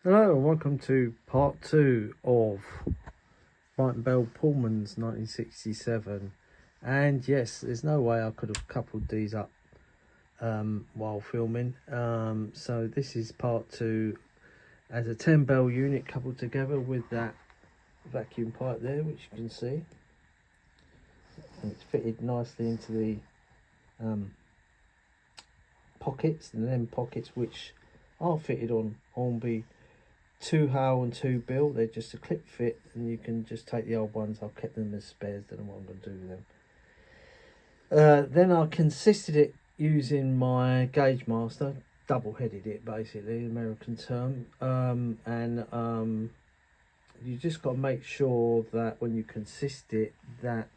Hello and welcome to part 2 of Brighton Belle Pullman's 1967. And yes, there's no way I could have coupled these up while filming. So this is part 2 as a 10 bell unit coupled together with that vacuum pipe there, which you can see. And it's fitted nicely into the pockets, and then pockets which are fitted on Hornby 2 Hale and 2 Bill. They're just a clip fit, and you can just take the old ones. I've kept them as spares, don't know what I'm going to do with them. Then I consisted it using my gauge master, double headed it basically, American term, and you just got to make sure that when you consist it, that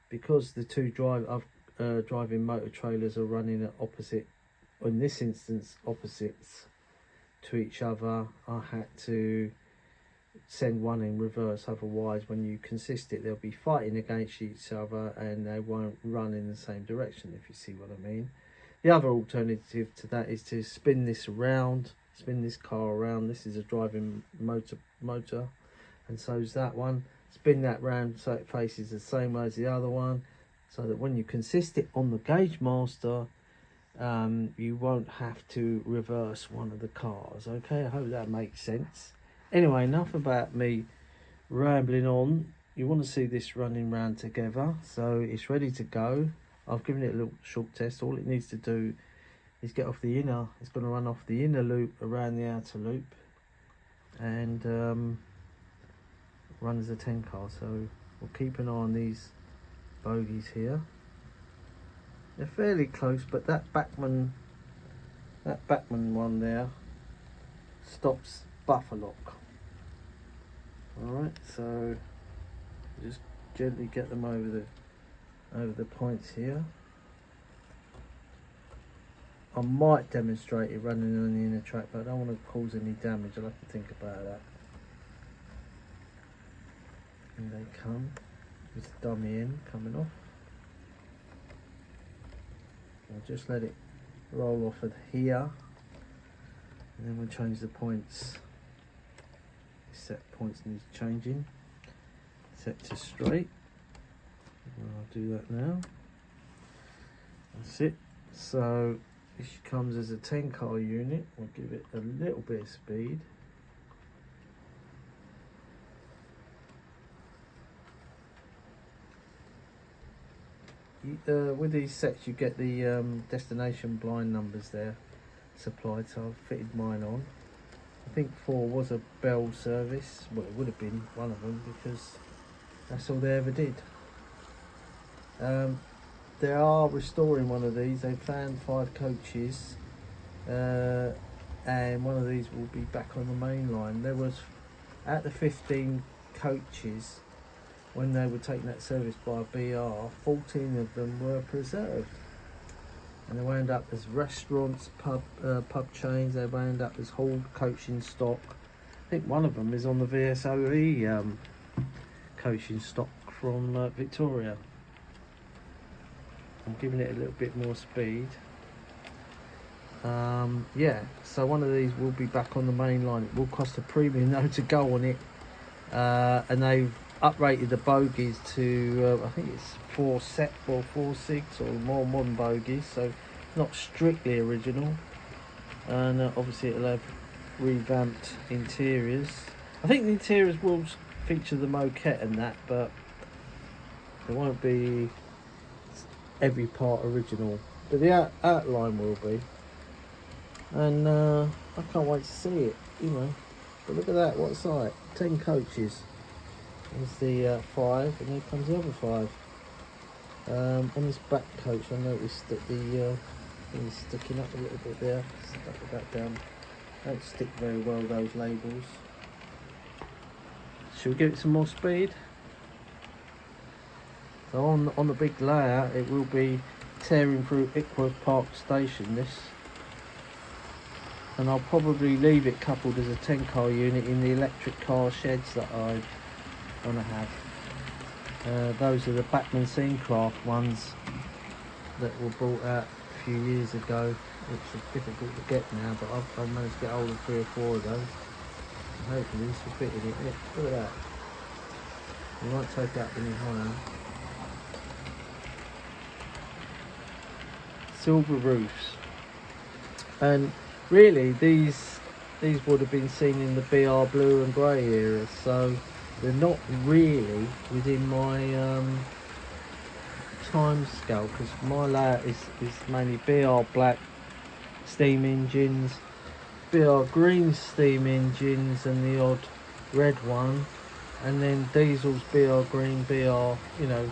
because the two driving motor trailers are running at opposite, in this instance opposites to each other, I had to send one in reverse. Otherwise, when you consist it, they'll be fighting against each other and they won't run in the same direction, if you see what I mean. The other alternative to that is to spin this around, spin this car around. This is a driving motor, and so is that one. Spin that round so it faces the same way as the other one, so that when you consist it on the gauge master, you won't have to reverse one of the cars. Okay, I hope that makes sense. Anyway, enough about me rambling on. You want to see this running round together, so it's ready to go. I've given it a little short test. All it needs to do is get off the inner, it's going to run off the inner loop around the outer loop, and run as a 10 car. So we'll keep an eye on these bogies here. They're fairly close, but that backman one there stops buffer lock. Alright, so just gently get them over the points here. I might demonstrate it running on the inner track, but I don't want to cause any damage. I'll have to think about that. And they come with the dummy end coming off. I'll just let it roll off of here, and then we'll change the points. Set points needs changing. Set to straight. I'll do that now. That's it. So this comes as a 10 car unit. We'll give it a little bit of speed. With these sets you get the destination blind numbers there supplied, so I've fitted mine on. I think 4 was a Bell service. Well, it would have been one of them because that's all they ever did. They are restoring one of these. They found 5 coaches, and one of these will be back on the main line. There was, at the 15 coaches, when they were taking that service by BR, 14 of them were preserved, and they wound up as restaurants, pub chains. They wound up as hauled coaching stock. I think one of them is on the VSOE coaching stock from Victoria. I'm giving it a little bit more speed. Yeah, so one of these will be back on the main line. It will cost a premium though to go on it, and they've uprated the bogies to I think it's 4 6 or more modern bogies, so not strictly original. And obviously it'll have revamped interiors. I think the interiors will feature the moquette and that, but there won't be every part original, but the outline will be. And I can't wait to see it, you know. But look at that, what a sight. 10 coaches. There's the 5, and here comes the other 5. On this back coach, I noticed that the thing is sticking up a little bit there. Stuck it back down. Don't stick very well, those labels. Should we give it some more speed? So on the big layout, it will be tearing through Ickworth Park Station, this. And I'll probably leave it coupled as a 10 car unit in the electric car sheds that I'm going to have. Those are the Bachmann Scencraft ones that were brought out a few years ago, which are difficult to get now, but I've managed to get hold of 3 or 4 of those. Hopefully this will fit in it. Look at that. You might take that in your hand. Silver roofs. And really these would have been seen in the BR blue and grey era, so they're not really within my time scale, because my layout is mainly BR black steam engines, BR green steam engines and the odd red one, and then diesels, BR green, BR, you know,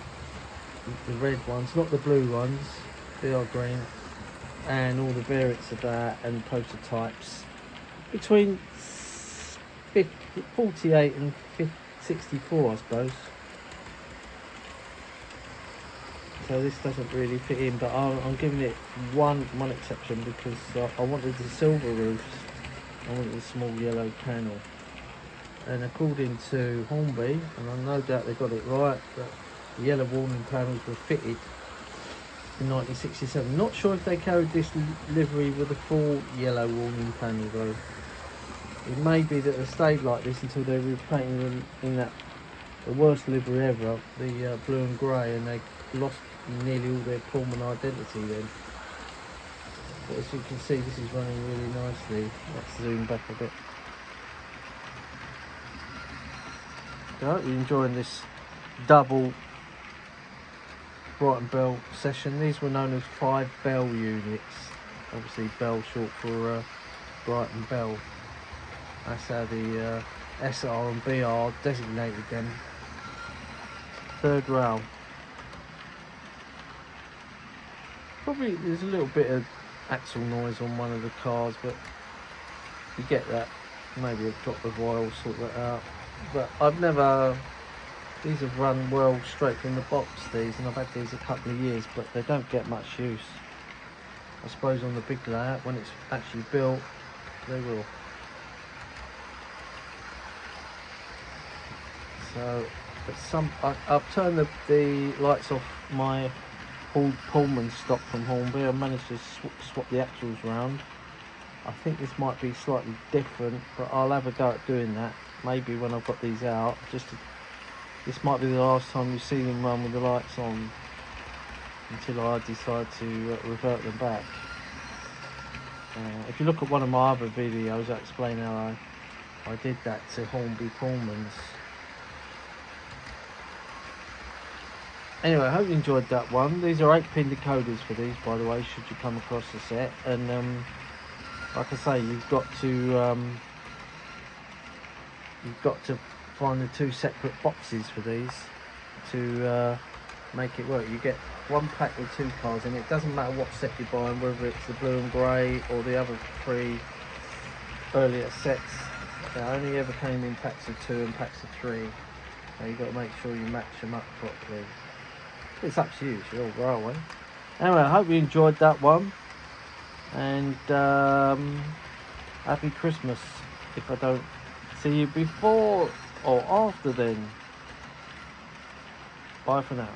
the red ones, not the blue ones, BR green, and all the variants of that, and prototypes between 48 and 64, I suppose. So this doesn't really fit in, but I'm giving it one exception, because I wanted the silver roofs. I wanted the small yellow panel, and according to Hornby, and I no doubt they got it right, that the yellow warning panels were fitted in 1967. Not sure if they carried this livery with a full yellow warning panel though. It may be that they stayed like this until they repainted them in that the worst livery ever, the blue and grey, and they lost nearly all their Pullman identity then. But as you can see, this is running really nicely. Let's zoom back a bit. I hope you're enjoying this double Brighton Belle session. These were known as 5 Belle units. Obviously Belle short for Brighton Belle. That's how the SR and BR designated them. Third rail. Probably there's a little bit of axle noise on one of the cars, but you get that. Maybe a drop of oil will sort that out. But I've never, these have run well straight from the box, these, and I've had these a couple of years, but they don't get much use. I suppose on the big layout, when it's actually built, they will. So, but I've turned the lights off my old Pullman stock from Hornby. I managed to swap the axles round. I think this might be slightly different, but I'll have a go at doing that. Maybe when I've got these out. This might be the last time you see them run with the lights on, until I decide to revert them back. If you look at one of my other videos, I explain how I did that to Hornby Pullmans. Anyway, I hope you enjoyed that one. These are 8-pin decoders for these, by the way, should you come across the set. And like I say, you've got to find the 2 separate boxes for these to make it work. You get one pack with 2 cars in it. It doesn't matter what set you're buying, whether it's the blue and grey or the other 3 earlier sets. They only ever came in packs of 2 and packs of 3. So you've got to make sure you match them up properly. It's up to you, it's your railway. Anyway, I hope you enjoyed that one, and happy Christmas if I don't see you before or after then. Bye for now.